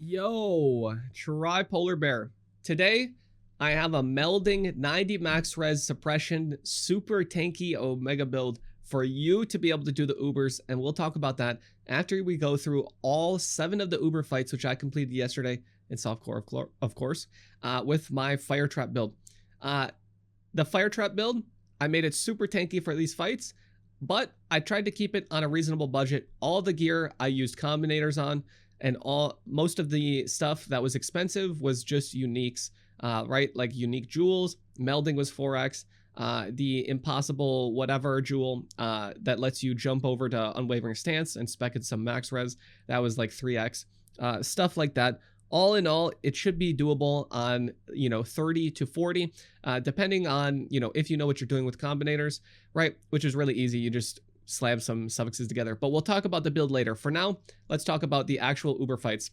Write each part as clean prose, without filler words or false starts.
Yo, Tripolar Bear. Today, I have a Melding 90 max res suppression super tanky Omega build for you to be able to do the Ubers, and we'll talk about that after we go through all 7 of the Uber fights, which I completed yesterday in softcore, of course, with my Fire Trap build. The Fire Trap build, I made it super tanky for these fights, but I tried to keep it on a reasonable budget. All the gear I used combinators on, and most of the stuff that was expensive was just uniques, right? Like unique jewels. Melding was 4x. The impossible whatever jewel that lets you jump over to unwavering stance and spec in some max res, that was like 3x. Stuff like that. All in all, it should be doable on 30 to 40, depending on if you know what you're doing with combinators, right? Which is really easy. You just slam some suffixes together, but we'll talk about the build later. For now, let's talk about the actual Uber fights.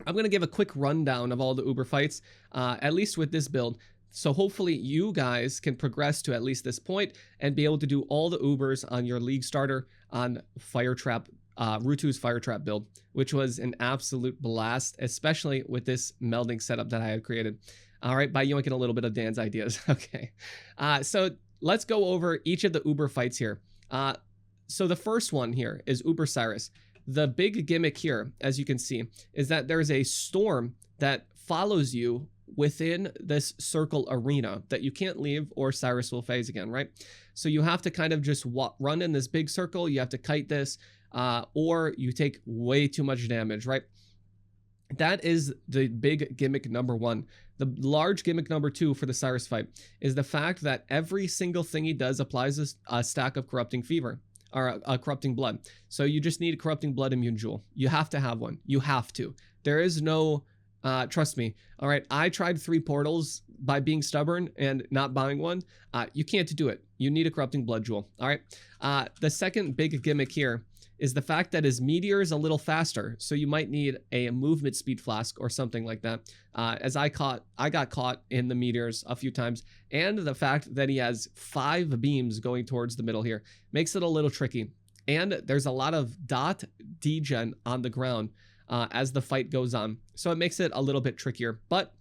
I'm going to give a quick rundown of all the Uber fights, at least with this build. So hopefully you guys can progress to at least this point and be able to do all the Ubers on your league starter on Fire Trap, Rutu's Fire Trap build, which was an absolute blast, especially with this melding setup that I had created. All right, by yoinking a little bit of Dan's ideas. Okay, so let's go over each of the Uber fights here. So the first one here is Uber Sirus. The big gimmick here, as you can see, is that there's a storm that follows you within this circle arena that you can't leave or Sirus will phase again, right? So you have to kind of just run in this big circle. You have to kite this, or you take way too much damage, right? That is the big gimmick number 1. The large gimmick number 2 for the Sirus fight is the fact that every single thing he does applies a stack of corrupting fever, or a corrupting blood. So you just need a corrupting blood immune jewel. You have to have one. You have to. There is no, trust me. All right, I tried 3 portals by being stubborn and not buying one. You can't do it. You need a corrupting blood jewel. All right. The second big gimmick here is the fact that his meteor is a little faster, so you might need a movement speed flask or something like that. As I got caught in the meteors a few times, and the fact that he has 5 beams going towards the middle here makes it a little tricky. And there's a lot of dot degen on the ground as the fight goes on, so it makes it a little bit trickier, but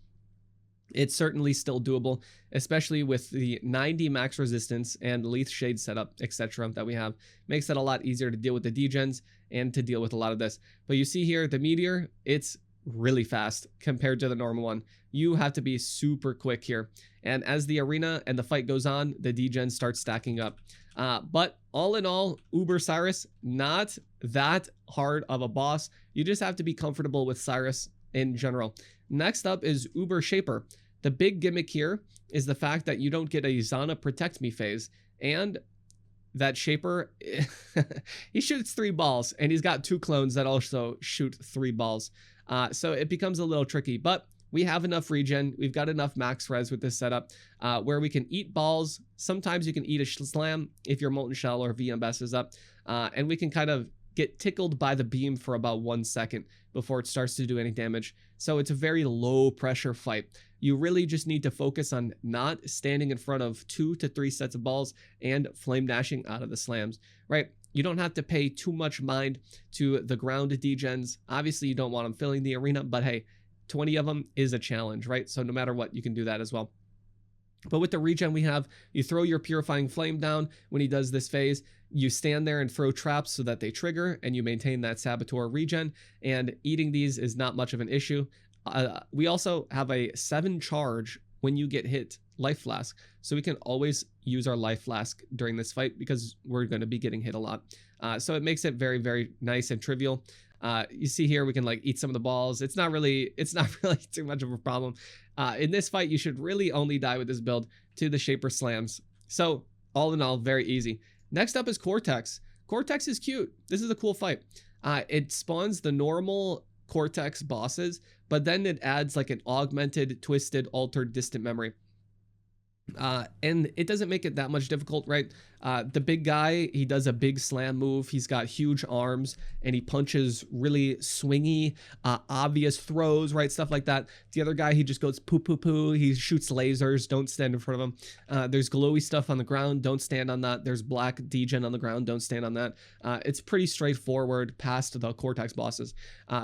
it's certainly still doable, especially with the 90 max resistance and Leaf Shade setup, etc. that we have. Makes it a lot easier to deal with the degens and to deal with a lot of this. But you see here, the meteor, it's really fast compared to the normal one. You have to be super quick here. And as the arena and the fight goes on, the degens start stacking up. But all in all, Uber Sirus, not that hard of a boss. You just have to be comfortable with Sirus in general. Next up is Uber Shaper. The big gimmick here is the fact that you don't get a Zana Protect Me phase, and that Shaper, he shoots 3 balls, and he's got 2 clones that also shoot 3 balls. So it becomes a little tricky, but we have enough regen. We've got enough max res with this setup where we can eat balls. Sometimes you can eat a slam if your Molten Shell or VMS is up, and we can kind of get tickled by the beam for about 1 second before it starts to do any damage. So it's a very low pressure fight. You really just need to focus on not standing in front of 2 to 3 sets of balls and flame dashing out of the slams, right? You don't have to pay too much mind to the ground degens. Obviously, you don't want them filling the arena, but hey, 20 of them is a challenge, right? So no matter what, you can do that as well. But with the regen we have, you throw your Purifying Flame down when he does this phase. You stand there and throw traps so that they trigger, and you maintain that Saboteur regen, and eating these is not much of an issue. We also have a 7 charge when you get hit Life Flask, so we can always use our Life Flask during this fight because we're going to be getting hit a lot. So it makes it very, very nice and trivial. You see here, we can like eat some of the balls. It's not really too much of a problem. In this fight, you should really only die with this build to the Shaper slams. So all in all, very easy. Next up is Cortex. Cortex is cute. This is a cool fight. It spawns the normal Cortex bosses, but then it adds like an augmented, twisted, altered, distant memory. And it doesn't make it that much difficult, right? The big guy, he does a big slam move. He's got huge arms and he punches really swingy, obvious throws, right? Stuff like that. The other guy, he just goes poo poo poo. He shoots lasers. Don't stand in front of him. There's glowy stuff on the ground. Don't stand on that. There's black degen on the ground. Don't stand on that. It's pretty straightforward past the Cortex bosses.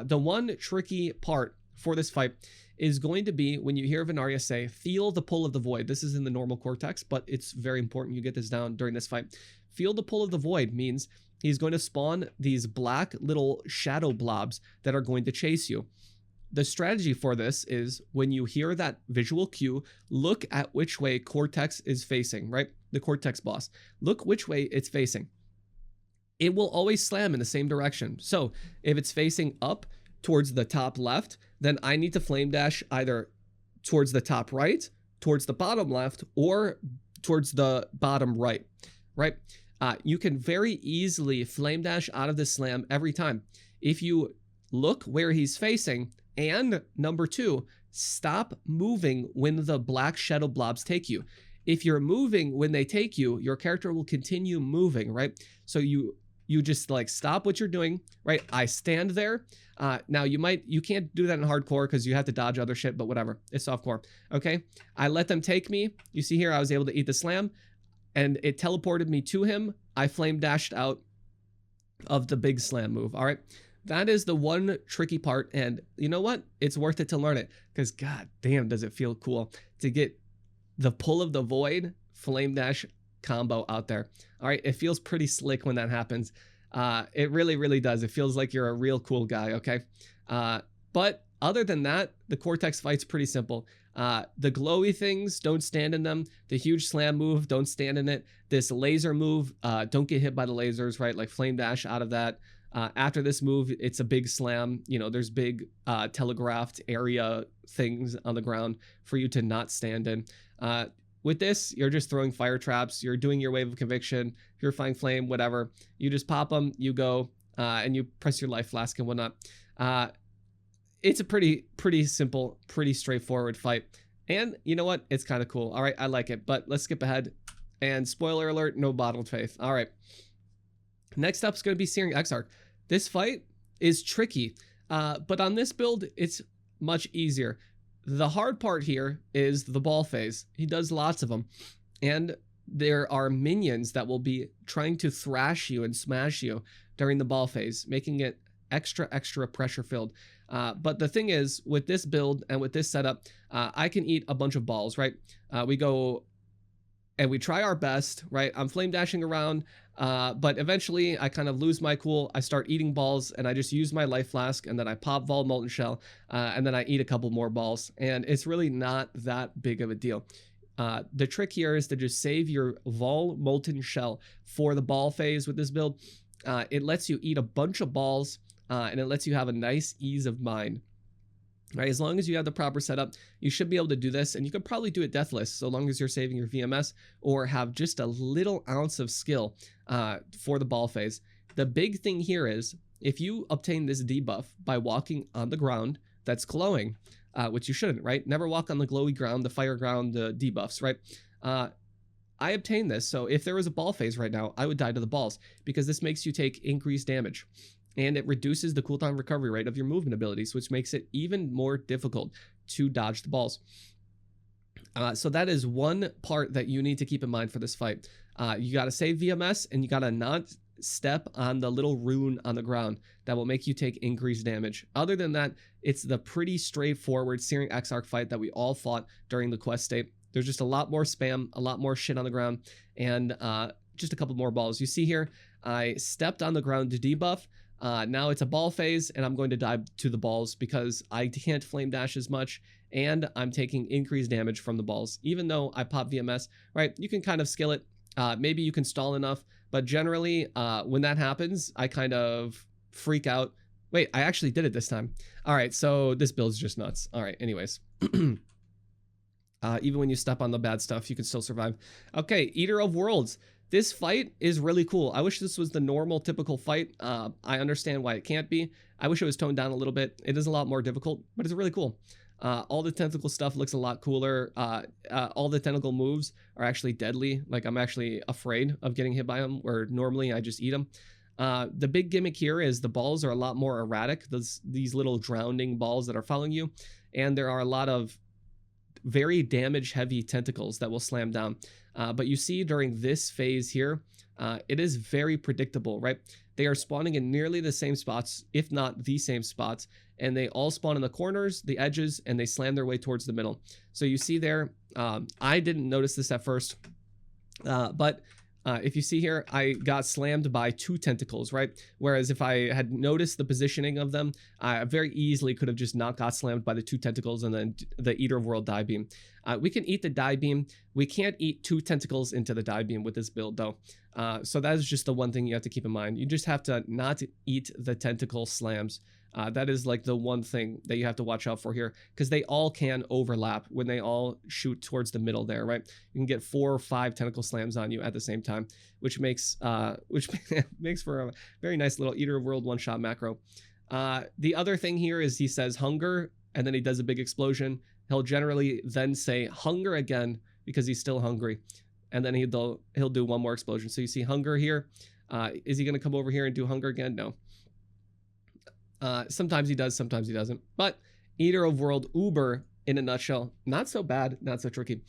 The one tricky part for this fight is going to be when you hear Venaria say, feel the pull of the void. This is in the normal Cortex, but it's very important you get this down during this fight. Feel the pull of the void means he's going to spawn these black little shadow blobs that are going to chase you. The strategy for this is when you hear that visual cue, look at which way Cortex is facing, right? The Cortex boss. Look which way it's facing. It will always slam in the same direction. So if it's facing up towards the top left, then I need to flame dash either towards the top right, towards the bottom left, or towards the bottom right, right? You can very easily flame dash out of this slam every time. If you look where he's facing, and number two, stop moving when the black shadow blobs take you. If you're moving when they take you, your character will continue moving, right? So you just like stop what you're doing, right? I stand there. Now you can't do that in hardcore because you have to dodge other shit, but whatever. It's softcore. Okay. I let them take me. You see here, I was able to eat the slam and it teleported me to him. I flame dashed out of the big slam move. All right. That is the one tricky part. And you know what? It's worth it to learn it because god damn, does it feel cool to get the pull of the void flame dash combo out there. All right. It feels pretty slick when that happens. It really, really does. It feels like you're a real cool guy, okay? But other than that, the Cortex fight's pretty simple. The glowy things, don't stand in them. The huge slam move, don't stand in it. This laser move, don't get hit by the lasers, right? Like flame dash out of that. After this move, it's a big slam. You know, there's big telegraphed area things on the ground for you to not stand in. With this, you're just throwing fire traps. You're doing your wave of conviction, purifying flame, whatever. You just pop them, you go, and you press your life flask and whatnot. It's a pretty simple, pretty straightforward fight. And you know what? It's kind of cool. All right, I like it. But let's skip ahead. And spoiler alert, no bottled faith. All right. Next up is going to be Searing Exarch. This fight is tricky, but on this build, it's much easier. The hard part here is the ball phase. He does lots of them. And there are minions that will be trying to thrash you and smash you during the ball phase, making it extra pressure filled. But the thing is, with this build and with this setup, I can eat a bunch of balls, right? We go and we try our best, right? I'm flame dashing around, but eventually I kind of lose my cool. I start eating balls and I just use my life flask and then I pop Vol Molten Shell and then I eat a couple more balls. And it's really not that big of a deal. The trick here is to just save your Vol Molten Shell for the ball phase with this build. It lets you eat a bunch of balls and it lets you have a nice ease of mind. Right, as long as you have the proper setup, you should be able to do this, and you can probably do it deathless, so long as you're saving your VMS or have just a little ounce of skill for the ball phase. The big thing here is, if you obtain this debuff by walking on the ground that's glowing, which you shouldn't, right? Never walk on the glowy ground, the fire ground, the debuffs, right? I obtained this, so if there was a ball phase right now, I would die to the balls, because this makes you take increased damage. And it reduces the cooldown recovery rate of your movement abilities, which makes it even more difficult to dodge the balls. So that is one part that you need to keep in mind for this fight. You got to save VMS, and you got to not step on the little rune on the ground that will make you take increased damage. Other than that, it's the pretty straightforward Searing Exarch fight that we all fought during the quest state. There's just a lot more spam, a lot more shit on the ground, and just a couple more balls. You see here, I stepped on the ground to debuff. Now it's a ball phase, and I'm going to dive to the balls because I can't flame dash as much, and I'm taking increased damage from the balls. Even though I pop VMS, right, you can kind of skill it. Maybe you can stall enough, but generally, when that happens, I kind of freak out. Wait, I actually did it this time. All right, so this build's just nuts. All right, anyways. Even when you step on the bad stuff, you can still survive. Okay, Eater of Worlds. This fight is really cool. I wish this was the normal, typical fight. I understand why it can't be. I wish it was toned down a little bit. It is a lot more difficult, but it's really cool. All the tentacle stuff looks a lot cooler. All the tentacle moves are actually deadly. Like, I'm actually afraid of getting hit by them, where normally I just eat them. The big gimmick here is the balls are a lot more erratic. These little drowning balls that are following you. And there are a lot of very damage heavy tentacles that will slam down. But you see during this phase here, it is very predictable, right? They are spawning in nearly the same spots, if not the same spots, and they all spawn in the corners, the edges, and they slam their way towards the middle. So you see there, I didn't notice this at first, but if you see here, I got slammed by 2 tentacles, right? Whereas if I had noticed the positioning of them, I very easily could have just not got slammed by the 2 tentacles and then the Eater of World die beam. We can eat the die beam. We can't eat 2 tentacles into the die beam with this build though. So that is just the one thing you have to keep in mind. You just have to not eat the tentacle slams. That is like the one thing that you have to watch out for here, because they all can overlap when they all shoot towards the middle there, right? You can get 4 or 5 tentacle slams on you at the same time, which makes makes for a very nice little Eater of World one-shot macro. The other thing here is he says hunger, and then he does a big explosion. He'll generally then say hunger again because he's still hungry, and then he'll do one more explosion. So you see hunger here. Is he going to come over here and do hunger again? No. Sometimes he does, sometimes he doesn't. But Eater of World Uber, in a nutshell, not so bad, not so tricky.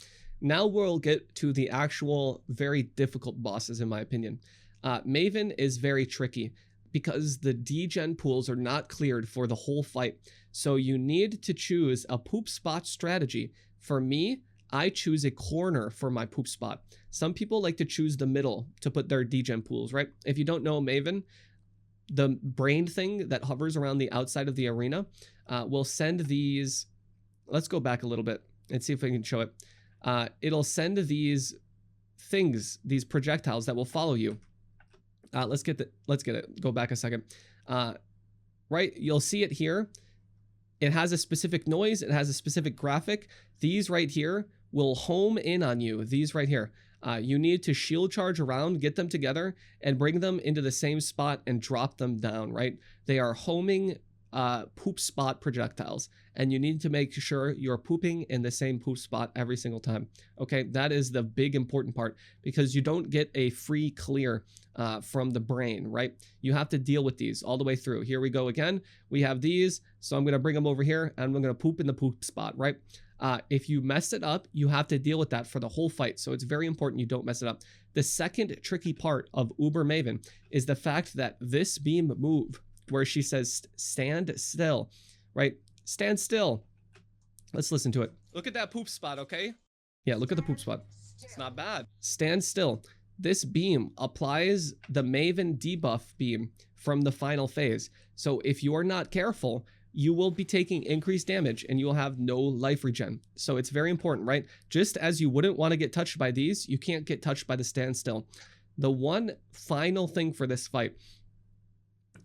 Now we'll get to the actual very difficult bosses, in my opinion. Maven is very tricky because the degen pools are not cleared for the whole fight. So you need to choose a poop spot strategy. For me, I choose a corner for my poop spot. Some people like to choose the middle to put their degen pools, right? If you don't know Maven, the brain thing that hovers around the outside of the arena will send these. Let's go back a little bit and see if we can show it. It'll send these things, these projectiles that will follow you. Let's get it. Go back a second. Right, you'll see it here. It has a specific noise. It has a specific graphic. These right here will home in on you. These right here. You need to shield charge around, get them together, and bring them into the same spot and drop them down, right? They are homing poop spot projectiles, and you need to make sure you're pooping in the same poop spot every single time. Okay, that is the big important part, because you don't get a free clear from the brain, right? You have to deal with these all the way through. Here we go again. We have these, so I'm going to bring them over here, and I'm going to poop in the poop spot, right? If you mess it up, you have to deal with that for the whole fight. So it's very important you don't mess it up. The second tricky part of Uber Maven is the fact that this beam move, where she says stand still, right? Stand still. Let's listen to it. Look at that poop spot, okay? Yeah, look at the poop spot. It's not bad. Stand still. This beam applies the Maven debuff beam from the final phase. So if you're not careful, you will be taking increased damage and you will have no life regen. So it's very important, right? Just as you wouldn't want to get touched by these, you can't get touched by the standstill. The one final thing for this fight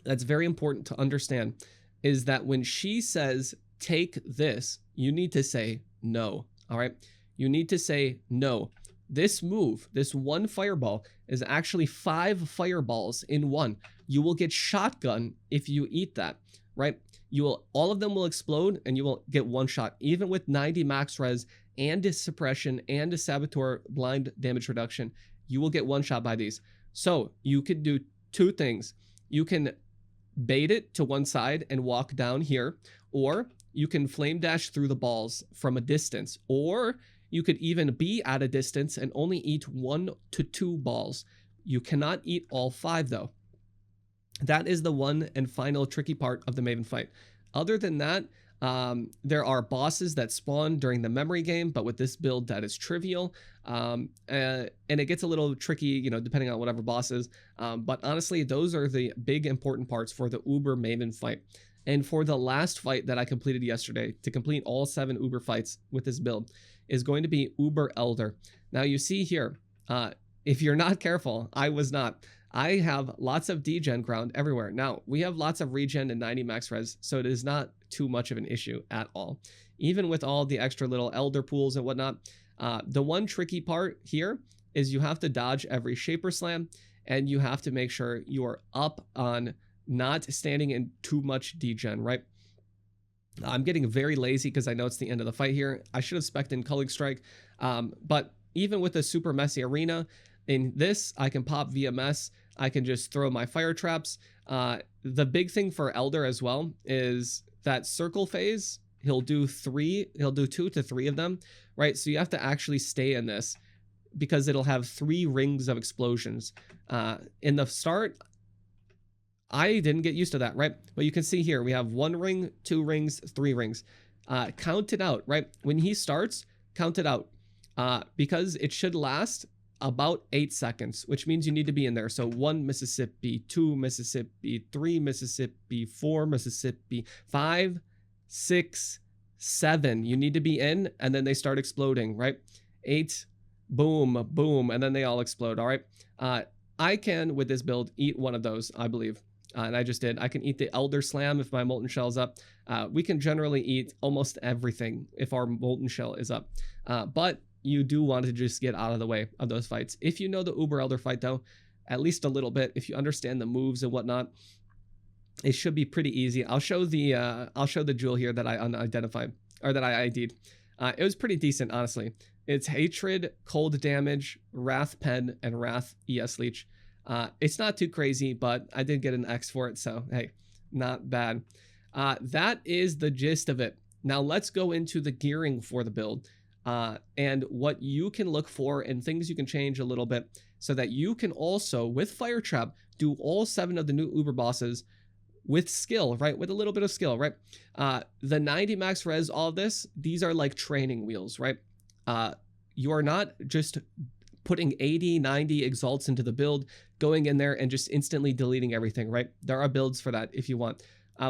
that's very important to understand is that when she says, take this, you need to say no, all right? You need to say no. This move, this one fireball, is actually 5 fireballs in one. You will get shotgun if you eat that, right? All of them will explode and you will get one shot, even with 90 max res and a suppression and a saboteur blind damage reduction. You will get one shot by these. So you could do 2 things. You can bait it to one side and walk down here, or you can flame dash through the balls from a distance, or you could even be at a distance and only eat 1 to 2 balls. You cannot eat all 5 though. That is the one and final tricky part of the Maven fight. Other than that, there are bosses that spawn during the memory game, but with this build, that is trivial. And it gets a little tricky, you know, depending on whatever boss is. But honestly, those are the big important parts for the Uber Maven fight. And for the last fight that I completed yesterday, to complete all 7 Uber fights with this build, is going to be Uber Elder. Now you see here, if you're not careful, I was not. I have lots of degen ground everywhere. Now, we have lots of regen and 90 max res, so it is not too much of an issue at all. Even with all the extra little elder pools and whatnot, the one tricky part here is you have to dodge every Shaper Slam, and you have to make sure you are up on not standing in too much degen, right? I'm getting very lazy because I know it's the end of the fight here. I should have spec'd in Culling Strike, but even with a super messy arena, in this, I can pop VMS, I can just throw my fire traps. The big thing for Elder as well is that circle phase, he'll do 2 to 3 of them, right? So you have to actually stay in this because it'll have 3 rings of explosions. In the start, I didn't get used to that, right? But you can see here, we have 1 ring, 2 rings, 3 rings. Count it out, right? When he starts, count it out because it should last about 8 seconds, which means you need to be in there. So 1 Mississippi, 2 Mississippi, 3 Mississippi, 4 Mississippi, 5, 6, 7. You need to be in, and then they start exploding, right? 8, boom, boom, and then they all explode, all right? I can, with this build, eat one of those, I believe. And I just did. I can eat the Elder Slam if my Molten Shell's up. We can generally eat almost everything if our Molten Shell is up. But you do want to just get out of the way of those fights. If you know the Uber Elder fight, though, at least a little bit, if you understand the moves and whatnot, it should be pretty easy. I'll show the jewel here that I unidentified, or that I ID'd. It was pretty decent, honestly. It's Hatred, Cold Damage, Wrath Pen, and Wrath ES Leech. It's not too crazy, but I did get an X for it, so hey, not bad. That is the gist of it. Now let's go into the gearing for the build and what you can look for and things you can change a little bit so that you can also, with Fire Trap, do all 7 of the new Uber bosses with skill, right? With a little bit of skill, right? The 90 max res, all of this, these are like training wheels, right? You are not just putting 80, 90 exalts into the build, going in there and just instantly deleting everything, right? There are builds for that if you want.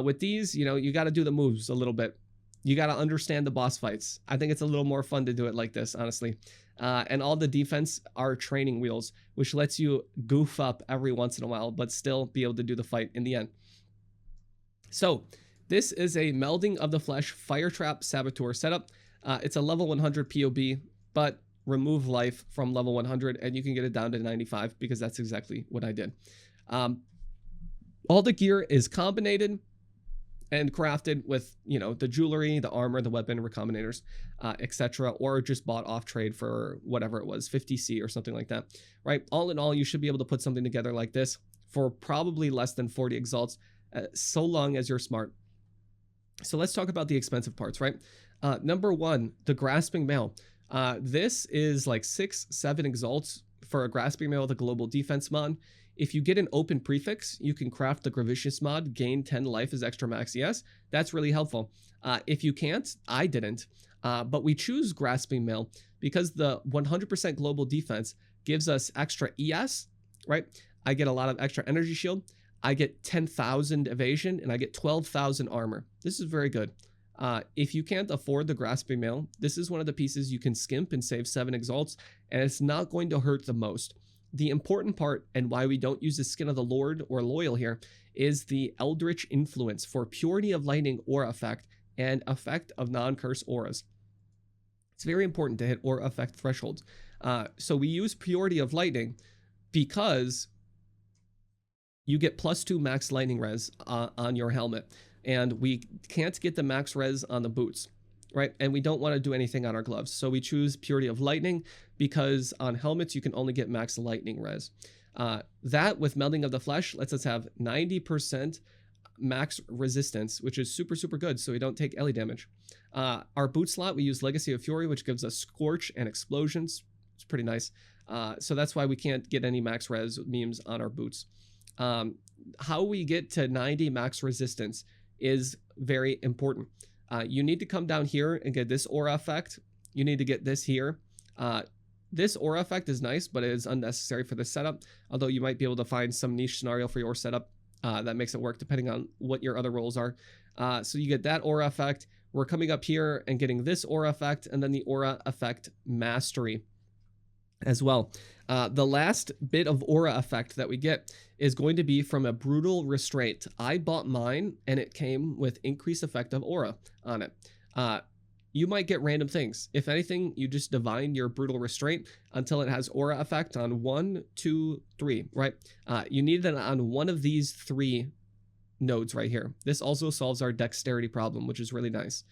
With these, you know, you got to do the moves a little bit. You got to understand the boss fights. I think it's a little more fun to do it like this, honestly. And all the defense are training wheels, which lets you goof up every once in a while, but still be able to do the fight in the end. So this is a Melding of the Flesh Fire Trap Saboteur setup. It's a level 100 POB, but remove life from level 100 and you can get it down to 95 because that's exactly what I did. All the gear is combinated and crafted with, you know, the jewelry, the armor, the weapon recombinators, etc., or just bought off trade for whatever it was, 50C or something like that, right? All in all, you should be able to put something together like this for probably less than 40 exalts, so long as you're smart. So let's talk about the expensive parts, right? Number 1, the Grasping Mail. This is like 6, 7 exalts for a Grasping Mail with a global defense mod. If you get an open prefix, you can craft the Gravicious mod, gain 10 life as extra max ES. That's really helpful. If you can't, I didn't, but we choose Grasping Mail because the 100% global defense gives us extra ES, right? I get a lot of extra energy shield. I get 10,000 evasion and I get 12,000 armor. This is very good. If you can't afford the Grasping Mail, this is one of the pieces you can skimp and save 7 exalts, and it's not going to hurt the most. The important part, and why we don't use the Skin of the Lord or Loyal here, is the Eldritch Influence for Purity of Lightning aura effect and effect of non-curse auras. It's very important to hit aura effect thresholds. So we use Purity of Lightning because you get +2 max lightning res on your helmet, and we can't get the max res on the boots, right? And we don't want to do anything on our gloves. So we choose Purity of Lightning because on helmets, you can only get max lightning res. That with Melding of the Flesh lets us have 90% max resistance, which is super, super good. So we don't take Ellie damage. Our boot slot, we use Legacy of Fury, which gives us Scorch and Explosions. It's pretty nice. So that's why we can't get any max res memes on our boots. How we get to 90 max resistance is very important. You need to come down here and get this aura effect. You need to get this here. This aura effect is nice, but it is unnecessary for the setup, although you might be able to find some niche scenario for your setup that makes it work depending on what your other roles are. So you get that aura effect. We're coming up here and getting this aura effect, and then the aura effect mastery as well. The last bit of aura effect that we get is going to be from a Brutal Restraint. I bought mine and it came with increased effect of aura on it. You might get random things. If anything, you just divine your Brutal Restraint until it has aura effect on 1, 2, 3, right? You need it on one of these 3 nodes right here. This also solves our dexterity problem, which is really nice.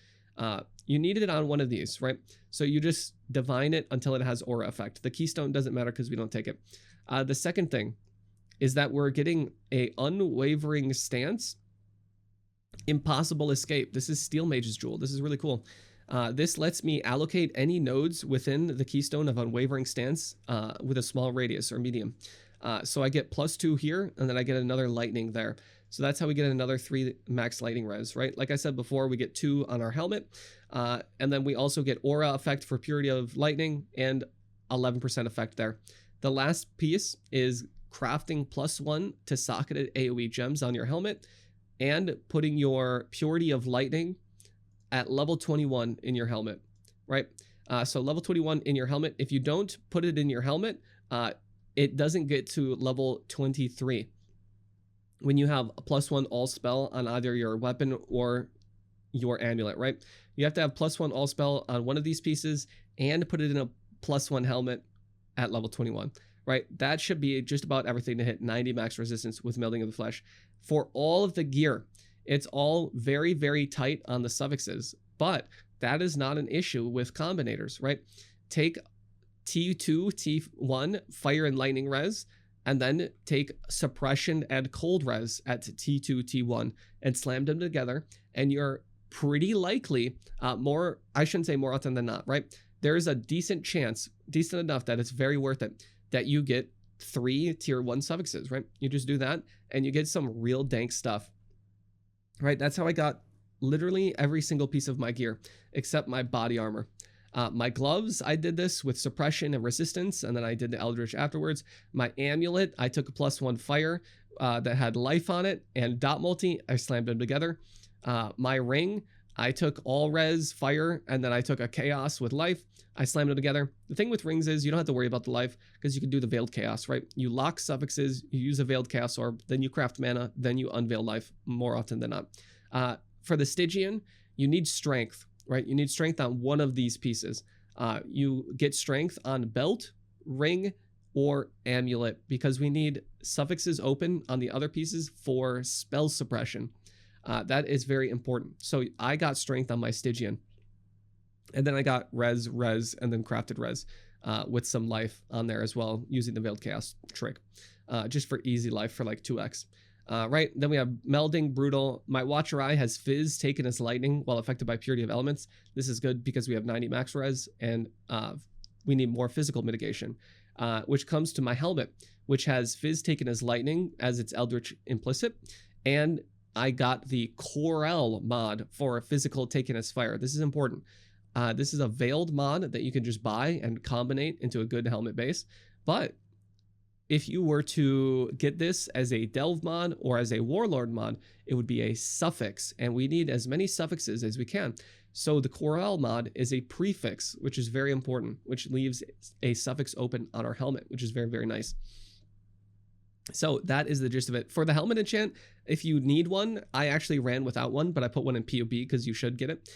You need it on one of these, right? So you just divine it until it has aura effect. The keystone doesn't matter because we don't take it. The second thing is that we're getting a unwavering stance, impossible escape. This is Steel Mage's Jewel. This is really cool. This lets me allocate any nodes within the keystone of unwavering stance with a small radius or medium. So I get +2 here, and then I get another lightning there. So that's how we get another 3 max lightning res, right? Like I said before, we get 2 on our helmet. And then we also get aura effect for purity of lightning and 11% effect there. The last piece is crafting +1 to socketed AoE gems on your helmet and putting your purity of lightning at level 21 in your helmet, right? So level 21 in your helmet. If you don't put it in your helmet, it doesn't get to level 23 when you have a +1 all spell on either your weapon or your amulet, right? You have to have +1 all spell on one of these pieces and put it in a +1 helmet at level 21, right? That should be just about everything to hit 90 max resistance with Melding of the Flesh. For all of the gear, it's all very, very tight on the suffixes, but that is not an issue with combinators, right? Take T2, T1, fire and lightning res, and then take suppression and cold res at T2, T1, and slam them together, and you're pretty likely, I shouldn't say more often than not, right? There's a decent chance, decent enough that it's very worth it, that you get 3 tier 1 suffixes, right? You just do that, and you get some real dank stuff, right? That's how I got literally every single piece of my gear, except my body armor. My gloves, I did this with suppression and resistance, and then I did the Eldritch afterwards. My amulet, I took a +1 fire that had life on it, and dot multi, I slammed them together. My ring, I took all res fire, and then I took a chaos with life. I slammed them together. The thing with rings is you don't have to worry about the life because you can do the veiled chaos, right? You lock suffixes, you use a veiled chaos orb, then you craft mana, then you unveil life more often than not. For the Stygian, you need strength, right? You need strength on one of these pieces. You get strength on belt, ring, or amulet because we need suffixes open on the other pieces for spell suppression. That is very important. So I got strength on my Stygian. And then I got res, and then crafted res with some life on there as well, using the Veiled Chaos trick, just for easy life for like 2x. Right, then we have Melding, Brutal. My Watcher Eye has Fizz taken as lightning while affected by Purity of Elements. This is good because we have 90 max res and we need more physical mitigation, which comes to my helmet, which has Fizz taken as lightning as its Eldritch implicit, and I got the Corel mod for physical taken as fire. This is important. This is a veiled mod that you can just buy and combinate into a good helmet base, but if you were to get this as a Delve mod or as a Warlord mod, it would be a suffix, and we need as many suffixes as we can. So the Corel mod is a prefix, which is very important, which leaves a suffix open on our helmet, which is very, very nice. So that is the gist of it. For the helmet enchant, if you need one, I actually ran without one, but I put one in POB because you should get it.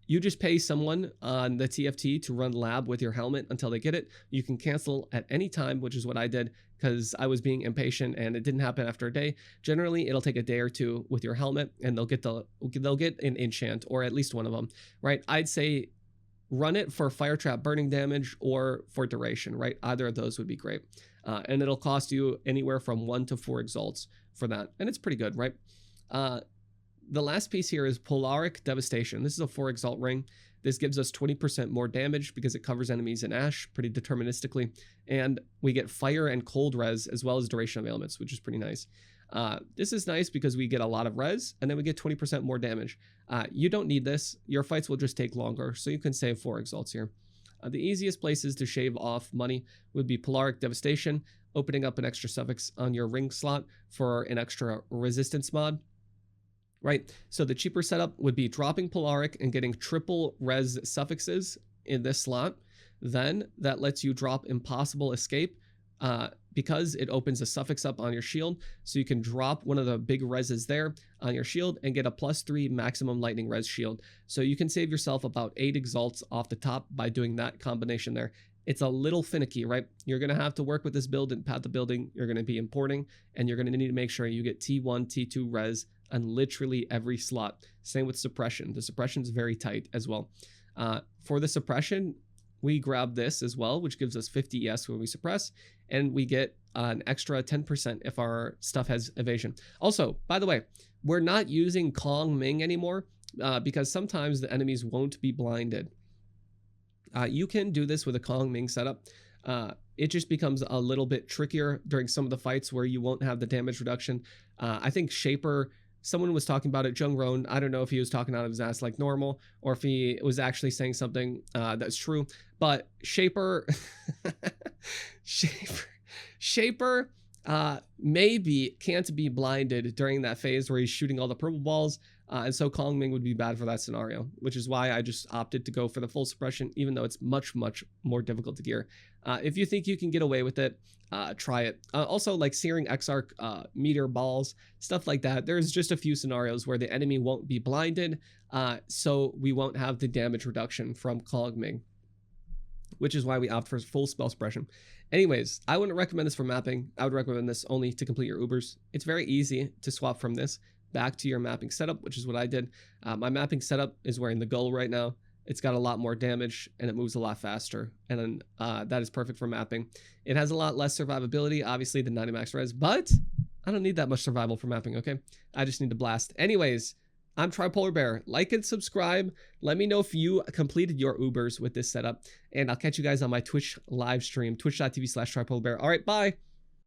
You just pay someone on the TFT to run lab with your helmet until they get it. You can cancel at any time, which is what I did because I was being impatient and it didn't happen after a day. Generally, it'll take a day or two with your helmet and they'll get an enchant, or at least one of them, right? I'd say run it for fire trap burning damage or for duration, right? Either of those would be great. And it'll cost you anywhere from 1 to 4 exalts for that. And it's pretty good, right? The last piece here is Polaric Devastation. This is a 4 exalt ring. This gives us 20% more damage because it covers enemies in ash pretty deterministically. And we get fire and cold res as well as duration of ailments, which is pretty nice. This is nice because we get a lot of res and then we get 20% more damage. You don't need this. Your fights will just take longer, so you can save 4 exalts here. The easiest places to shave off money would be Polaric Devastation, opening up an extra suffix on your ring slot for an extra resistance mod. Right, so the cheaper setup would be dropping Polaric and getting triple res suffixes in this slot. Then that lets you drop Impossible Escape because it opens a suffix up on your shield. So you can drop one of the big reses there on your shield and get a +3 maximum lightning res shield. So you can save yourself about 8 exalts off the top by doing that combination there. it's a little finicky, right? You're going to have to work with this build and path the building. You're going to be importing, and you're going to need to make sure you get T1, T2 res on literally every slot. Same with suppression. The suppression is very tight as well. For the suppression, we grab this as well, which gives us 50 ES when we suppress, and we get an extra 10% if our stuff has evasion. Also, by the way, we're not using Kong Ming anymore because sometimes the enemies won't be blinded. You can do this with a Kong Ming setup. It just becomes a little bit trickier during some of the fights where you won't have the damage reduction. I think Shaper, someone was talking about it, Jung Roan. I don't know if he was talking out of his ass like normal or if he was actually saying something that's true. But Shaper, Shaper maybe can't be blinded during that phase where he's shooting all the purple balls. And so Kong Ming would be bad for that scenario, which is why I just opted to go for the full suppression, even though it's much, much more difficult to gear. If you think you can get away with it, try it. Also, like Searing Exarch, meteor balls, stuff like that. There's just a few scenarios where the enemy won't be blinded, so we won't have the damage reduction from Kong Ming, which is why we opt for full spell suppression. Anyways, I wouldn't recommend this for mapping. I would recommend this only to complete your Ubers. It's very easy to swap from this back to your mapping setup, which is what I did. My mapping setup is wearing the Gull right now. It's got a lot more damage and it moves a lot faster, and then that is perfect for mapping. It has a lot less survivability, obviously, than 90 max res, but I don't need that much survival for mapping, okay? I just need to blast. Anyways, I'm Tripolar Bear. Like and subscribe. Let me know if you completed your Ubers with this setup, and I'll catch you guys on my Twitch live stream, twitch.tv/tripolarbear. All right, bye.